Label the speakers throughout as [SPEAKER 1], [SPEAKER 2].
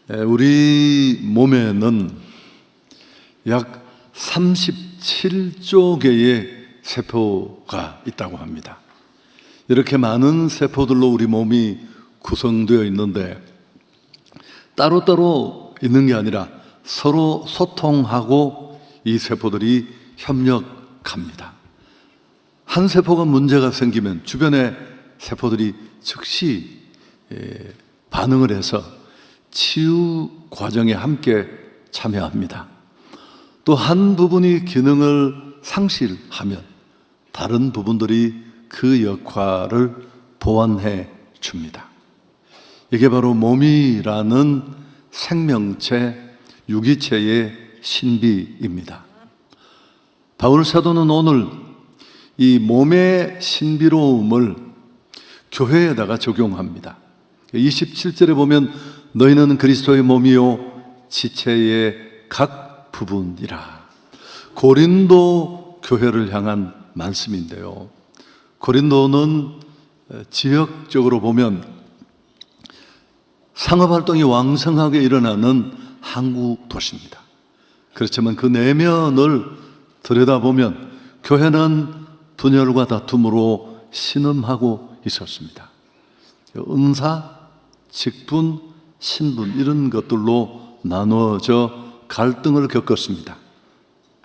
[SPEAKER 1] 우리 몸에는 약 37조 개의 세포가 있다고 합니다. 이렇게 많은 세포들로 우리 몸이 구성되어 있는데 따로따로 있는 게 아니라 서로 소통하고 이 세포들이 협력합니다. 한 세포가 문제가 생기면 주변의 세포들이 즉시 반응을 해서 치유 과정에 함께 참여합니다. 또 한 부분이 기능을 상실하면 다른 부분들이 그 역할을 보완해 줍니다. 이게 바로 몸이라는 생명체, 유기체의 신비입니다. 바울 사도는 오늘 이 몸의 신비로움을 교회에다가 적용합니다. 27절에 보면 너희는 그리스도의 몸이요 지체의 각 부분이라. 고린도 교회를 향한 말씀인데요, 고린도는 지역적으로 보면 상업활동이 왕성하게 일어나는 항구 도시입니다. 그렇지만 그 내면을 들여다보면 교회는 분열과 다툼으로 신음하고 있었습니다. 은사, 직분, 신분 이런 것들로 나누어져 갈등을 겪었습니다.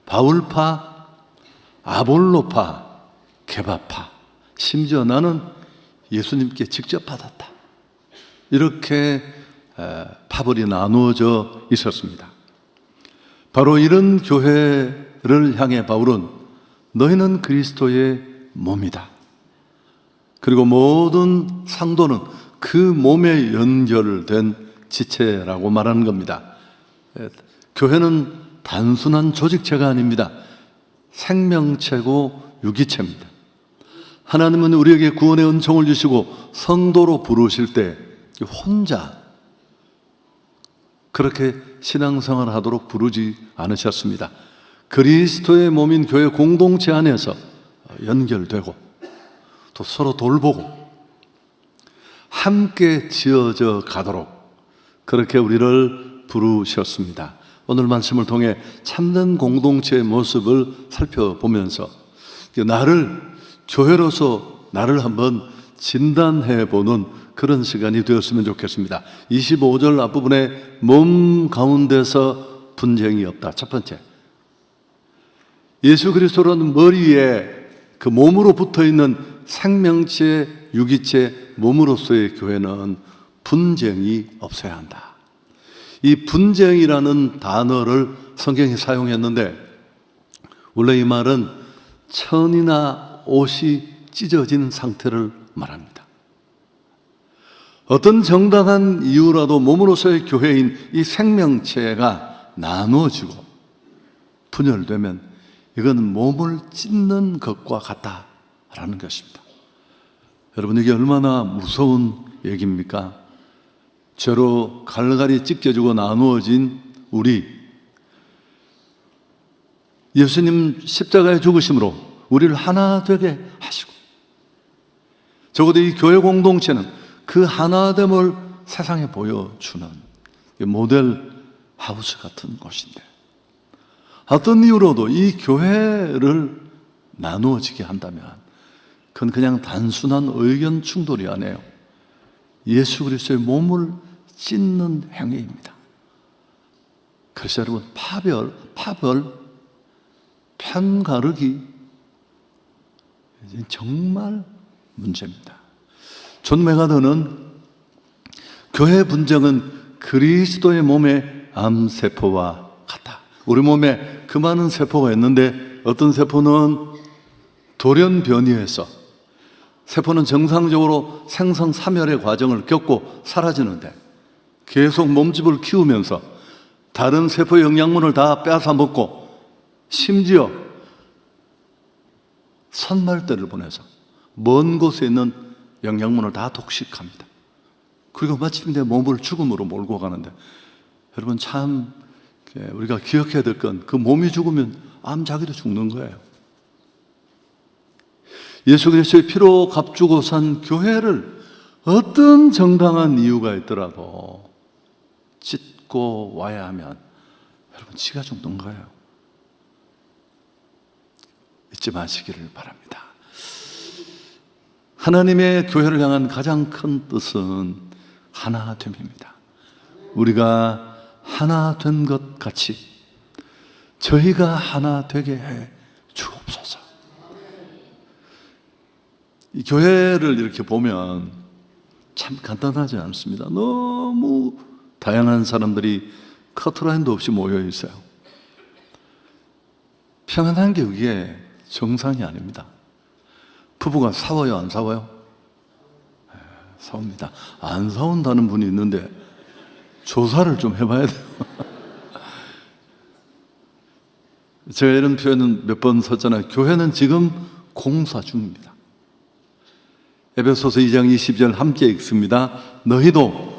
[SPEAKER 1] 바울파, 아볼로파, 게바파, 심지어 나는 예수님께 직접 받았다, 이렇게 파벌이 나누어져 있었습니다. 바로 이런 교회를 향해 바울은 너희는 그리스도의 몸이다, 그리고 모든 상도는 그 몸에 연결된 지체라고 말하는 겁니다. 교회는 단순한 조직체가 아닙니다. 생명체고 유기체입니다. 하나님은 우리에게 구원의 은총을 주시고 성도로 부르실 때 혼자 그렇게 신앙생활을 하도록 부르지 않으셨습니다. 그리스도의 몸인 교회 공동체 안에서 연결되고 또 서로 돌보고 함께 지어져 가도록 그렇게 우리를 부르셨습니다. 오늘 말씀을 통해 참된 공동체의 모습을 살펴보면서 나를, 교회로서 나를 한번 진단해보는 그런 시간이 되었으면 좋겠습니다. 25절 앞부분에 몸 가운데서 분쟁이 없다. 첫 번째, 예수 그리스도는 머리에 그 몸으로 붙어있는 생명체, 유기체, 몸으로서의 교회는 분쟁이 없어야 한다. 이 분쟁이라는 단어를 성경이 사용했는데 원래 이 말은 천이나 옷이 찢어진 상태를 말합니다. 어떤 정당한 이유라도 몸으로서의 교회인 이 생명체가 나누어지고 분열되면 이건 몸을 찢는 것과 같다라는 것입니다. 여러분, 이게 얼마나 무서운 얘기입니까? 죄로 갈갈이 찢겨지고 나누어진 우리, 예수님 십자가의 죽으심으로 우리를 하나 되게 하시고, 적어도 이 교회 공동체는 그 하나됨을 세상에 보여주는 모델 하우스 같은 곳인데 어떤 이유로도 이 교회를 나누어지게 한다면 그건 그냥 단순한 의견 충돌이 아니에요. 예수 그리스도의 몸을 찢는 행위입니다. 그래서 여러분, 파벌, 편가르기 정말 문제입니다. 존 메가더는 교회 분쟁은 그리스도의 몸의 암세포와 같다. 우리 몸에 그 많은 세포가 있는데 어떤 세포는 돌연변이해서 세포는 정상적으로 생성사멸의 과정을 겪고 사라지는데 계속 몸집을 키우면서 다른 세포의 영양분을 다 빼앗아 먹고 심지어 선말대를 보내서 먼 곳에 있는 영양분을 다 독식합니다. 그리고 마침내 몸을 죽음으로 몰고 가는데 여러분, 참 우리가 기억해야 될 건 그 몸이 죽으면 암자기도 죽는 거예요. 예수 그리스도의 피로 값주고 산 교회를 어떤 정당한 이유가 있더라도 찢고 와야 하면 여러분 지가 죽는 거예요. 잊지 마시기를 바랍니다. 하나님의 교회를 향한 가장 큰 뜻은 하나됨입니다. 우리가 하나 된 것 같이 저희가 하나 되게 해 주옵소서. 이 교회를 이렇게 보면 참 간단하지 않습니다. 너무 다양한 사람들이 커트라인도 없이 모여 있어요. 평안한 게 그게 정상이 아닙니다. 부부가 싸워요, 안 싸워요? 네, 싸웁니다. 안 싸운다는 분이 있는데 조사를 좀 해봐야 돼요. 제가 이런 표현은 몇 번 썼잖아요. 교회는 지금 공사 중입니다. 에베소서 2장 20절 함께 읽습니다. 너희도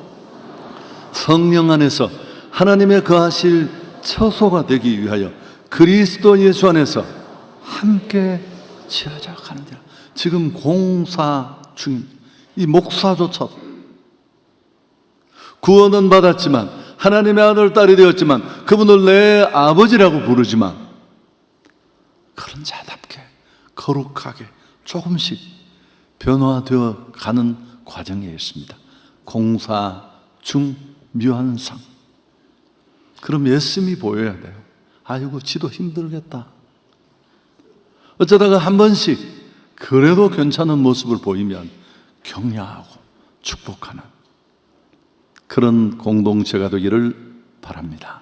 [SPEAKER 1] 성령 안에서 하나님의 거하실 처소가 되기 위하여 그리스도 예수 안에서 함께 지어져 가느니라. 지금 공사 중입니다. 이 목사조차도 구원은 받았지만 하나님의 아들 딸이 되었지만 그분을 내 아버지라고 부르지만 그런 자답게 거룩하게 조금씩 변화되어 가는 과정에 있습니다. 공사 중 묘한상. 그럼 예수님이 보여야 돼요. 아이고 지도 힘들겠다. 어쩌다가 한 번씩 그래도 괜찮은 모습을 보이면 격려하고 축복하는 그런 공동체가 되기를 바랍니다.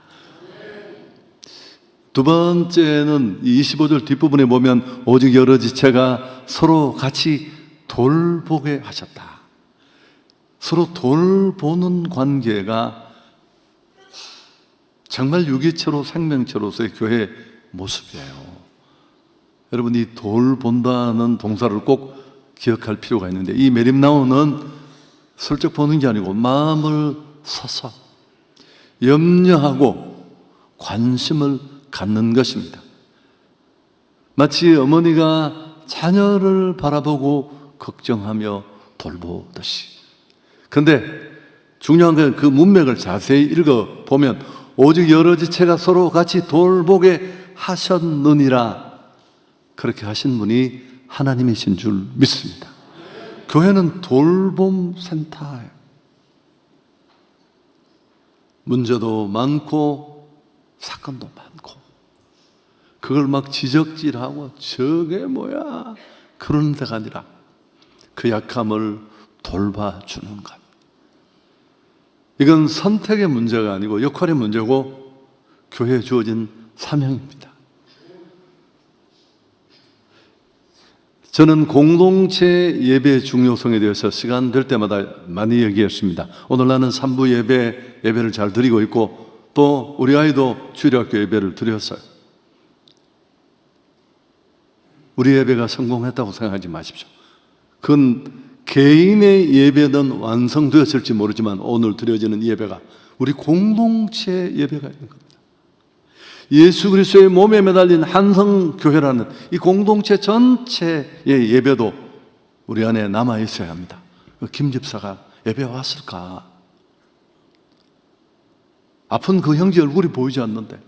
[SPEAKER 1] 두 번째는 25절 뒷부분에 보면 오직 여러 지체가 서로 같이 돌보게 하셨다. 서로 돌보는 관계가 정말 유기체로 생명체로서의 교회의 모습이에요. 여러분, 이 돌본다는 동사를 꼭 기억할 필요가 있는데, 이 메림나오는 슬쩍 보는 게 아니고 마음을 써서 염려하고 관심을 갖는 것입니다. 마치 어머니가 자녀를 바라보고 걱정하며 돌보듯이. 근데 중요한 건 그 문맥을 자세히 읽어보면 오직 여러 지체가 서로 같이 돌보게 하셨느니라. 그렇게 하신 분이 하나님이신 줄 믿습니다. 교회는 돌봄 센터예요. 문제도 많고 사건도 많고 그걸 막 지적질하고 저게 뭐야 그러는 데가 아니라 그 약함을 돌봐주는 것. 이건 선택의 문제가 아니고 역할의 문제고 교회에 주어진 사명입니다. 저는 공동체 예배의 중요성에 대해서 시간 될 때마다 많이 얘기했습니다. 오늘 나는 3부 예배를 잘 드리고 있고 또 우리 아이도 주일학교 예배를 드렸어요. 우리 예배가 성공했다고 생각하지 마십시오. 그건 개인의 예배는 완성되었을지 모르지만 오늘 드려지는 예배가 우리 공동체 예배가 있는 겁니다. 예수 그리스도의 몸에 매달린 한성교회라는 이 공동체 전체의 예배도 우리 안에 남아 있어야 합니다. 김 집사가 예배 왔을까? 아픈 그 형제 얼굴이 보이지 않는데,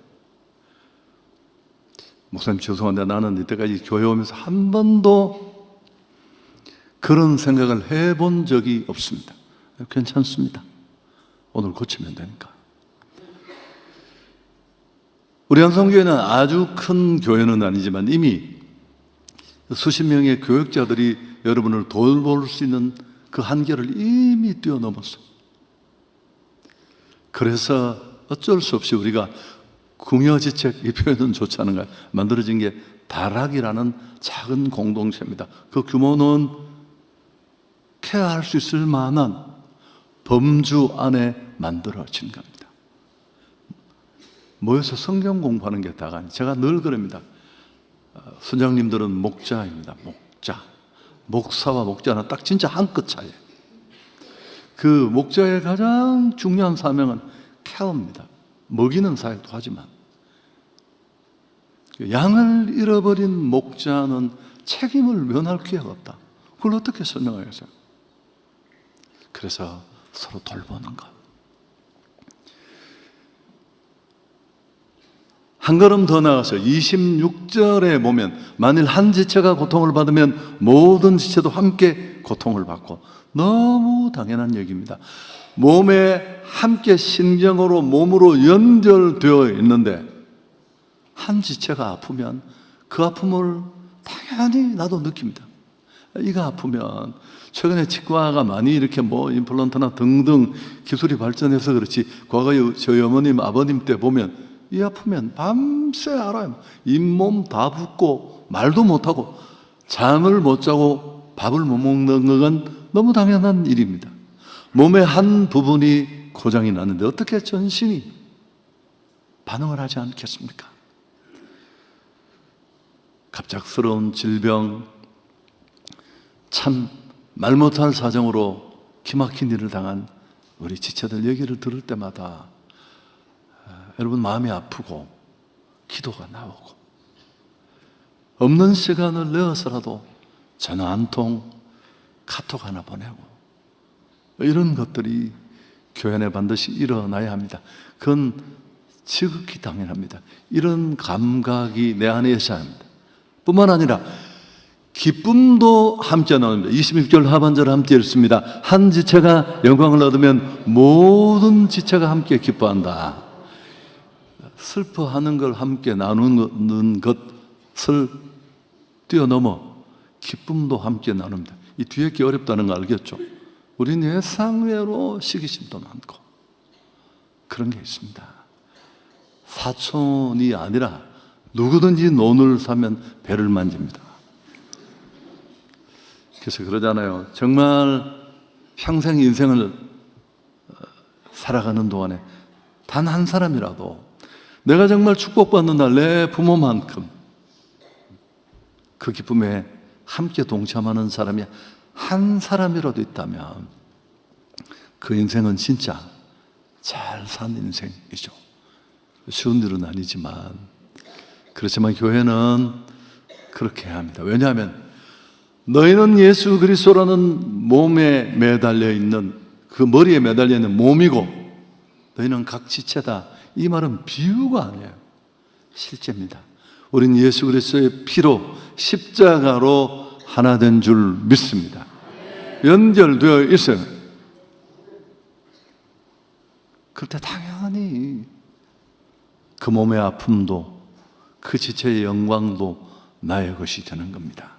[SPEAKER 1] 목사님 죄송한데 나는 이때까지 교회 오면서 한 번도 그런 생각을 해본 적이 없습니다. 괜찮습니다. 오늘 고치면 되니까. 우리 한성교회는 아주 큰 교회는 아니지만 이미 수십 명의 교육자들이 여러분을 돌볼 수 있는 그 한계를 이미 뛰어넘었어요. 그래서 어쩔 수 없이 우리가 궁여지책, 이 표현은 좋지 않은가, 만들어진 게 다락이라는 작은 공동체입니다. 그 규모는 케어할 수 있을 만한 범주 안에 만들어진 겁니다. 모여서 성경 공부하는 게 다가 아니에요. 제가 늘 그럽니다. 선장님들은 목자입니다. 목자. 목사와 목자는 딱 진짜 한 끗 차이에요. 그 목자의 가장 중요한 사명은 케어입니다. 먹이는 사역도 하지만 양을 잃어버린 목자는 책임을 면할 기회가 없다. 그걸 어떻게 설명하겠어요? 그래서 서로 돌보는 것. 한 걸음 더 나가서 26절에 보면 만일 한 지체가 고통을 받으면 모든 지체도 함께 고통을 받고, 너무 당연한 얘기입니다. 몸에 함께 신경으로 몸으로 연결되어 있는데 한 지체가 아프면 그 아픔을 당연히 나도 느낍니다. 이가 아프면, 최근에 치과가 많이 이렇게 임플란트나 등등 기술이 발전해서 그렇지, 과거에 저희 어머님 아버님 때 보면 이 아프면 밤새 알아요. 잇몸 다 붓고 말도 못하고 잠을 못 자고 밥을 못 먹는 건 너무 당연한 일입니다. 몸의 한 부분이 고장이 났는데 어떻게 전신이 반응을 하지 않겠습니까? 갑작스러운 질병, 참 말 못할 사정으로 기막힌 일을 당한 우리 지체들 얘기를 들을 때마다 여러분 마음이 아프고 기도가 나오고, 없는 시간을 내어서라도 전화 한 통, 카톡 하나 보내고, 이런 것들이 교회 안에 반드시 일어나야 합니다. 그건 지극히 당연합니다. 이런 감각이 내 안에 있어야 합니다. 뿐만 아니라 기쁨도 함께 나옵니다. 26절 하반절을 함께 읽습니다. 한 지체가 영광을 얻으면 모든 지체가 함께 기뻐한다. 슬퍼하는 걸 함께 나누는 것을 뛰어넘어 기쁨도 함께 나눕니다. 이 뒤에 게 어렵다는 거 알겠죠? 우리는 예상외로 시기심도 많고 그런 게 있습니다. 사촌이 아니라 누구든지 논을 사면 배를 만집니다. 그래서 그러잖아요. 정말 평생 인생을 살아가는 동안에 단 한 사람이라도 내가 정말 축복받는 날 내 부모만큼 그 기쁨에 함께 동참하는 사람이 한 사람이라도 있다면 그 인생은 진짜 잘 산 인생이죠. 쉬운 일은 아니지만, 그렇지만 교회는 그렇게 해야 합니다. 왜냐하면 너희는 예수 그리스도라는 몸에 매달려 있는, 그 머리에 매달려 있는 몸이고 너희는 각 지체다. 이 말은 비유가 아니에요. 실제입니다. 우린 예수 그리스도의 피로 십자가로 하나 된 줄 믿습니다. 연결되어 있어요. 그럴 때 당연히 그 몸의 아픔도 그 지체의 영광도 나의 것이 되는 겁니다.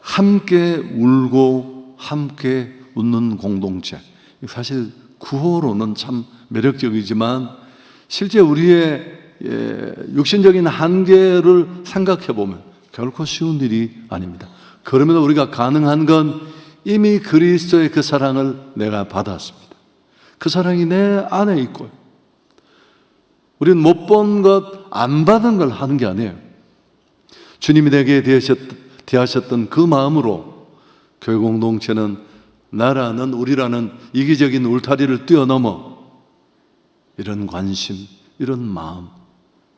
[SPEAKER 1] 함께 울고 함께 웃는 공동체, 사실 구호로는 참 매력적이지만 실제 우리의 육신적인 한계를 생각해 보면 결코 쉬운 일이 아닙니다. 그러면 우리가 가능한 건 이미 그리스도의 그 사랑을 내가 받았습니다. 그 사랑이 내 안에 있고요. 우리는 못 본 것, 안 받은 걸 하는 게 아니에요. 주님이 내게 대하셨던 그 마음으로 교회 공동체는 나라는, 우리라는 이기적인 울타리를 뛰어넘어 이런 관심, 이런 마음을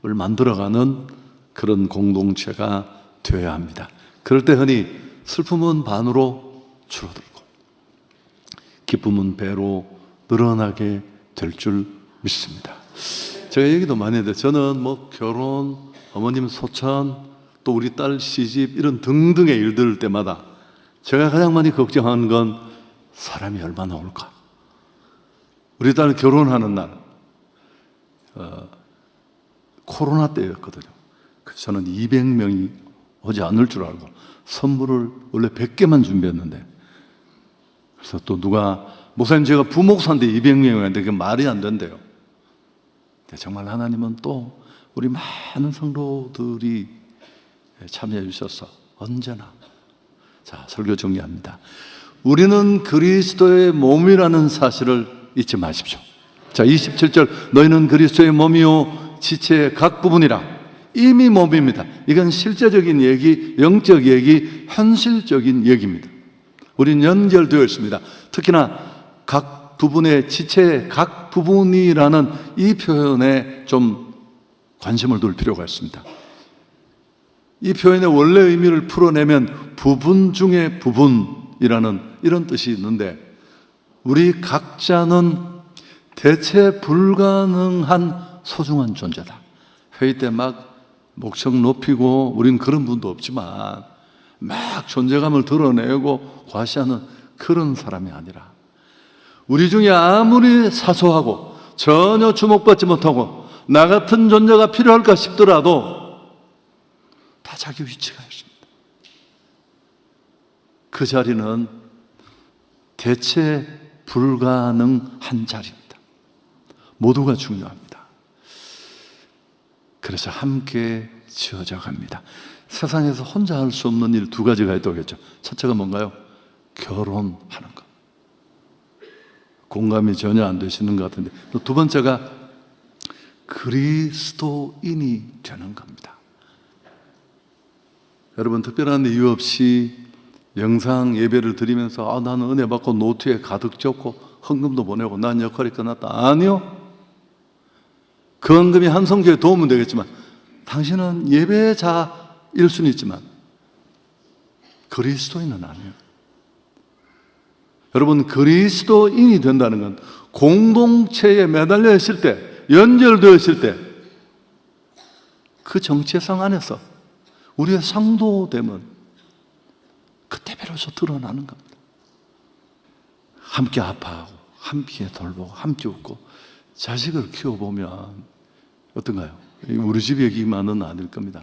[SPEAKER 1] 만들어가는 그런 공동체가 되어야 합니다. 그럴 때 흔히 슬픔은 반으로 줄어들고 기쁨은 배로 늘어나게 될 줄 믿습니다. 제가 얘기도 많이 했는데 저는 결혼, 어머님 소천, 또 우리 딸 시집, 이런 등등의 일 들을 때마다 제가 가장 많이 걱정하는 건 사람이 얼마나 올까. 우리 딸 결혼하는 날 코로나 때였거든요. 그래서 저는 200명이 오지 않을 줄 알고 선물을 원래 100개만 준비했는데, 그래서 또 누가 목사님 제가 부목사인데 200명이 왔는데 그게 말이 안 된대요. 근데 정말 하나님은 또 우리 많은 성도들이 참여해 주셔서 언제나, 자, 설교 정리합니다. 우리는 그리스도의 몸이라는 사실을 잊지 마십시오. 자, 27절, 너희는 그리스도의 몸이요 지체의 각 부분이라. 이미 몸입니다. 이건 실제적인 얘기, 영적 얘기, 현실적인 얘기입니다. 우리는 연결되어 있습니다. 특히나 각 부분의 지체의 각 부분이라는 이 표현에 좀 관심을 둘 필요가 있습니다. 이 표현의 원래 의미를 풀어내면 부분 중에 부분이라는 이런 뜻이 있는데, 우리 각자는 대체 불가능한 소중한 존재다. 회의 때 막 목청 높이고, 우린 그런 분도 없지만 막 존재감을 드러내고 과시하는 그런 사람이 아니라, 우리 중에 아무리 사소하고 전혀 주목받지 못하고 나 같은 존재가 필요할까 싶더라도 다 자기 위치가 있습니다. 그 자리는 대체 불가능한 자리입니다. 모두가 중요합니다. 그래서 함께 지어져 갑니다. 세상에서 혼자 할 수 없는 일 두 가지가 있다겠죠. 첫째가 뭔가요? 결혼하는 것. 공감이 전혀 안 되시는 것 같은데, 또 두 번째가 그리스도인이 되는 겁니다. 여러분, 특별한 이유 없이 영상 예배를 드리면서 나는 은혜 받고 노트에 가득 적고 헌금도 보내고 난 역할이 끝났다. 아니요. 그 헌금이 한 성교에 도움은 되겠지만 당신은 예배자일 수는 있지만 그리스도인은 아니에요. 여러분, 그리스도인이 된다는 건 공동체에 매달려 있을 때, 연결되어 있을 때 그 정체성 안에서 우리의 상도됨은 그때 비로소 드러나는 겁니다. 함께 아파하고 함께 돌보고 함께 웃고 자식을 키워보면 어떤가요? 우리 집 얘기만은 아닐 겁니다.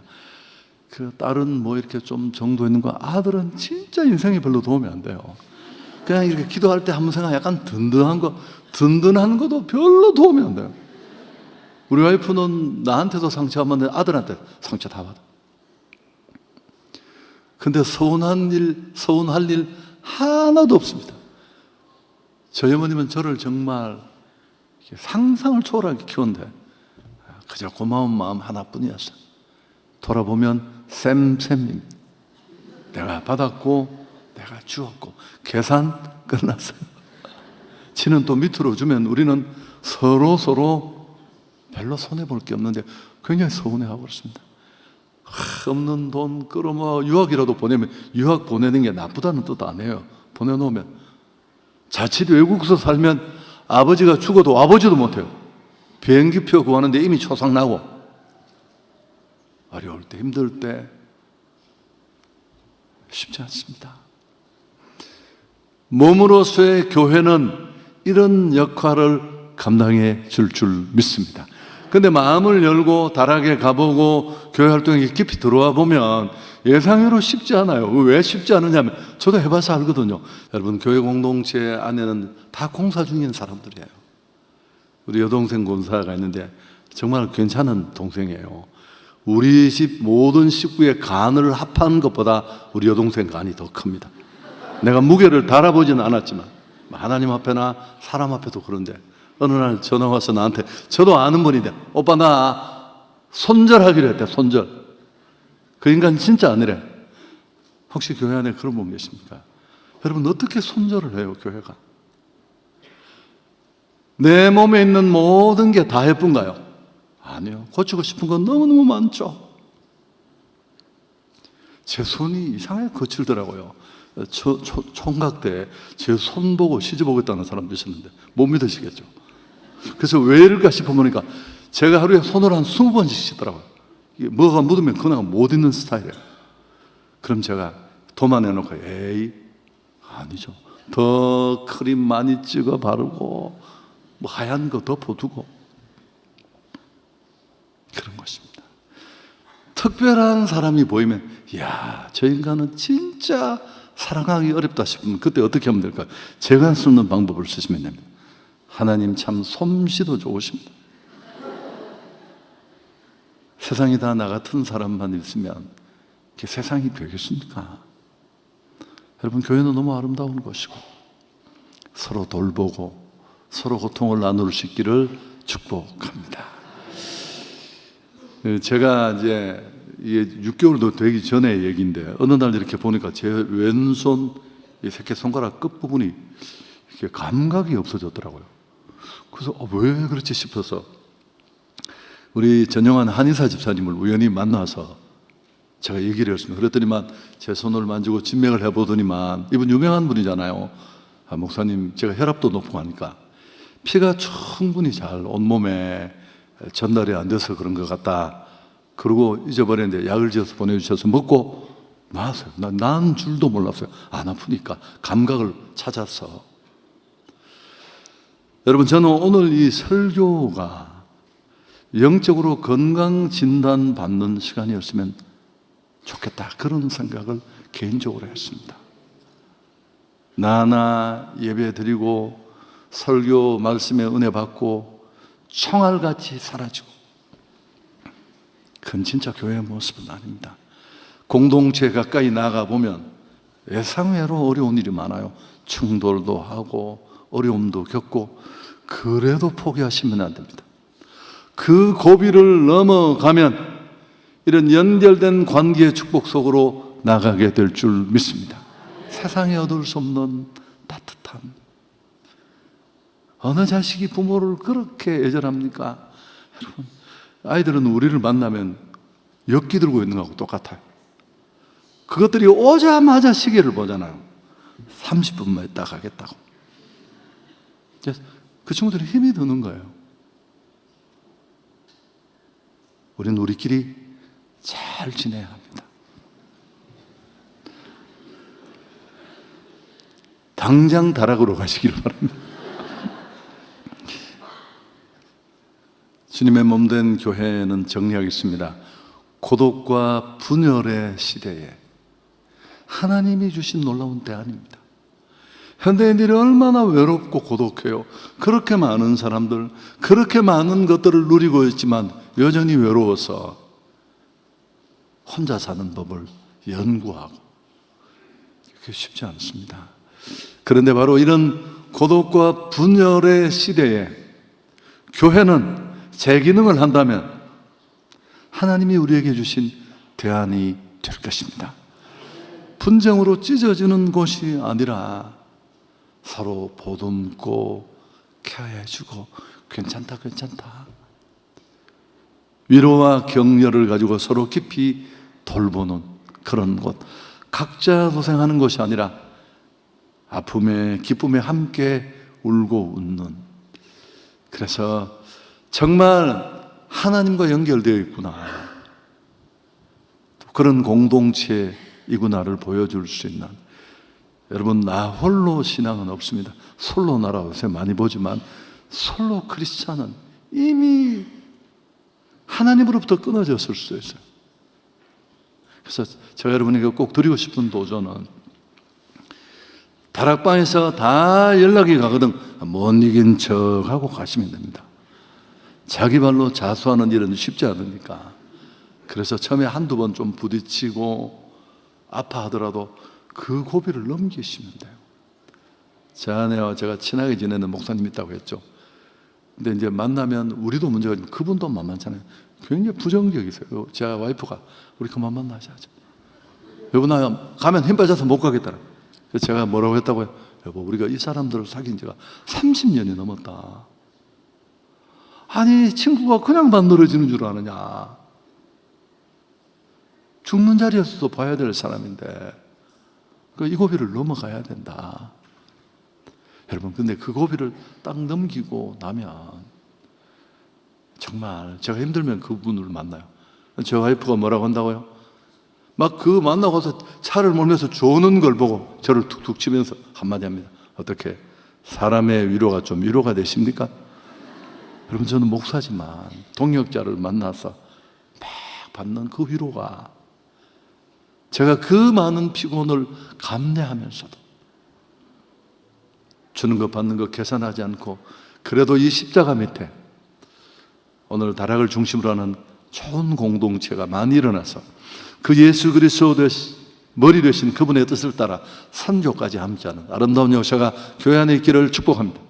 [SPEAKER 1] 그 딸은 뭐 이렇게 좀 정도 있는 거, 아들은 진짜 인생에 별로 도움이 안 돼요. 그냥 이렇게 기도할 때 한번 생각, 약간 든든한 것도 별로 도움이 안 돼요. 우리 와이프는 나한테도 상처하면 아들한테 상처 다 받아. 근데 서운할 일 하나도 없습니다. 저희 어머님은 저를 정말 상상을 초월하게 키웠는데 그저 고마운 마음 하나뿐이었어요. 돌아보면 쌤입니다. 내가 받았고 내가 주었고 계산 끝났어요. 지는 또 밑으로 주면 우리는 서로 별로 손해볼 게 없는데 굉장히 서운해하고 그렇습니다. 없는 돈 끌어모아 유학이라도 보내면, 유학 보내는 게 나쁘다는 뜻 아니에요. 보내놓으면 자칫 외국에서 살면 아버지가 죽어도 아버지도 못해요. 비행기표 구하는데 이미 초상 나고, 어려울 때 힘들 때 쉽지 않습니다. 몸으로서의 교회는 이런 역할을 감당해 줄 믿습니다. 근데 마음을 열고 다락에 가보고 교회 활동에 깊이 들어와 보면 예상외로 쉽지 않아요. 왜 쉽지 않느냐면 저도 해봐서 알거든요. 여러분, 교회 공동체 안에는 다 공사 중인 사람들이에요. 우리 여동생 권사가 있는데 정말 괜찮은 동생이에요. 우리 집 모든 식구의 간을 합한 것보다 우리 여동생 간이 더 큽니다. 내가 무게를 달아보지는 않았지만 하나님 앞에나 사람 앞에도 그런데 어느 날 전화 와서 나한테, 저도 아는 분인데 오빠 나 손절하기로 했대. 손절. 그 인간 진짜 아니래. 혹시 교회 안에 그런 분 계십니까? 여러분, 어떻게 손절을 해요? 교회가 내 몸에 있는 모든 게 다 예쁜가요? 아니요. 고치고 싶은 건 너무너무 많죠. 제 손이 이상하게 거칠더라고요. 총각 때 제 손 보고 시집 오겠다는 사람도 있었는데 못 믿으시겠죠. 그래서 왜 이럴까 싶어보니까 제가 하루에 손을 한 20번씩 씻더라고요. 이게 뭐가 묻으면 그나마 못 있는 스타일이에요. 그럼 제가 도만해놓고 에이 아니죠. 더 크림 많이 찍어 바르고 뭐 하얀 거 덮어두고 그런 것입니다. 특별한 사람이 보이면 이야, 저 인간은 진짜 사랑하기 어렵다 싶으면 그때 어떻게 하면 될까요? 제가 쓰는 방법을 쓰시면 됩니다. 하나님 참 솜씨도 좋으십니다. 세상이 다 나 같은 사람만 있으면 세상이 되겠습니까? 여러분, 교회는 너무 아름다운 곳이고 서로 돌보고 서로 고통을 나눌 수 있기를 축복합니다. 제가 이제 이게 6개월도 되기 전에 얘기인데 어느 날 이렇게 보니까 제 왼손 이 새끼손가락 끝부분이 이렇게 감각이 없어졌더라고요. 그래서 왜 그렇지 싶어서 우리 전영환 한의사 집사님을 우연히 만나서 제가 얘기를 했습니다. 그랬더니만 제 손을 만지고 진맥을 해보더니만, 이분 유명한 분이잖아요. 목사님, 제가 혈압도 높고 하니까 피가 충분히 잘 온몸에 전달이 안 돼서 그런 것 같다. 그리고 잊어버렸는데 약을 지어서 보내주셔서 먹고 나았어요. 난 줄도 몰랐어요. 안 아프니까 감각을 찾아서. 여러분, 저는 오늘 이 설교가 영적으로 건강 진단 받는 시간이었으면 좋겠다, 그런 생각을 개인적으로 했습니다. 나나 예배 드리고 설교 말씀에 은혜 받고 총알같이 사라지고, 그건 진짜 교회의 모습은 아닙니다. 공동체 가까이 나가보면 예상외로 어려운 일이 많아요. 충돌도 하고 어려움도 겪고. 그래도 포기하시면 안 됩니다. 그 고비를 넘어가면 이런 연결된 관계의 축복 속으로 나가게 될 줄 믿습니다. 세상에 얻을 수 없는 따뜻함. 어느 자식이 부모를 그렇게 애절합니까? 여러분, 아이들은 우리를 만나면 엿기 들고 있는 거하고 똑같아요. 그것들이 오자마자 시계를 보잖아요. 30분만 있다 가겠다고. 그 친구들이 힘이 드는 거예요. 우리는 우리끼리 잘 지내야 합니다. 당장 다락으로 가시기를 바랍니다. 주님의 몸된 교회는 정리하겠습니다. 고독과 분열의 시대에 하나님이 주신 놀라운 대안입니다. 현대인들이 얼마나 외롭고 고독해요. 그렇게 많은 사람들, 그렇게 많은 것들을 누리고 있지만 여전히 외로워서 혼자 사는 법을 연구하고, 그게 쉽지 않습니다. 그런데 바로 이런 고독과 분열의 시대에 교회는 제 기능을 한다면 하나님이 우리에게 주신 대안이 될 것입니다. 분쟁으로 찢어지는 곳이 아니라 서로 보듬고 케어해주고 괜찮다 괜찮다, 위로와 격려를 가지고 서로 깊이 돌보는 그런 곳, 각자 고생하는 것이 아니라 아픔에 기쁨에 함께 울고 웃는, 그래서 정말 하나님과 연결되어 있구나, 그런 공동체이구나를 보여줄 수 있는, 여러분, 나 홀로 신앙은 없습니다. 솔로 나라 요새 많이 보지만 솔로 크리스찬은 이미 하나님으로부터 끊어졌을 수 있어요. 그래서 제가 여러분에게 꼭 드리고 싶은 도전은, 다락방에서 다 연락이 가거든 못 이긴 척하고 가시면 됩니다. 자기 발로 자수하는 일은 쉽지 않으니까. 그래서 처음에 한두 번 좀 부딪히고 아파하더라도 그 고비를 넘기시면 돼요. 제 아내와 제가 친하게 지내는 목사님 있다고 했죠. 근데 이제 만나면 우리도 문제가 있지만 그분도 만만찮아요. 굉장히 부정적이세요. 제 와이프가 우리 그만 만나자죠. 여보, 나 가면 힘 빠져서 못 가겠더라. 그래서 제가 뭐라고 했다고요? 여보, 우리가 이 사람들을 사귄 지가 30년이 넘었다. 아니, 친구가 그냥 만들어지는 줄 아느냐. 죽는 자리에서도 봐야 될 사람인데 이 고비를 넘어가야 된다. 여러분, 근데 그 고비를 딱 넘기고 나면 정말 제가 힘들면 그분을 만나요. 제 와이프가 뭐라고 한다고요? 막 그 만나고서 차를 몰면서 조는 걸 보고 저를 툭툭 치면서 한마디 합니다. 어떻게 사람의 위로가 좀 위로가 되십니까? 여러분, 저는 목사지만 동역자를 만나서 막 받는 그 위로가, 제가 그 많은 피곤을 감내하면서도 주는 것 받는 것 계산하지 않고, 그래도 이 십자가 밑에 오늘 다락을 중심으로 하는 좋은 공동체가 많이 일어나서 그 예수 그리스도 머리 되신 그분의 뜻을 따라 선교까지 함께하는 아름다운 역사가 교회 안에 있기를 축복합니다.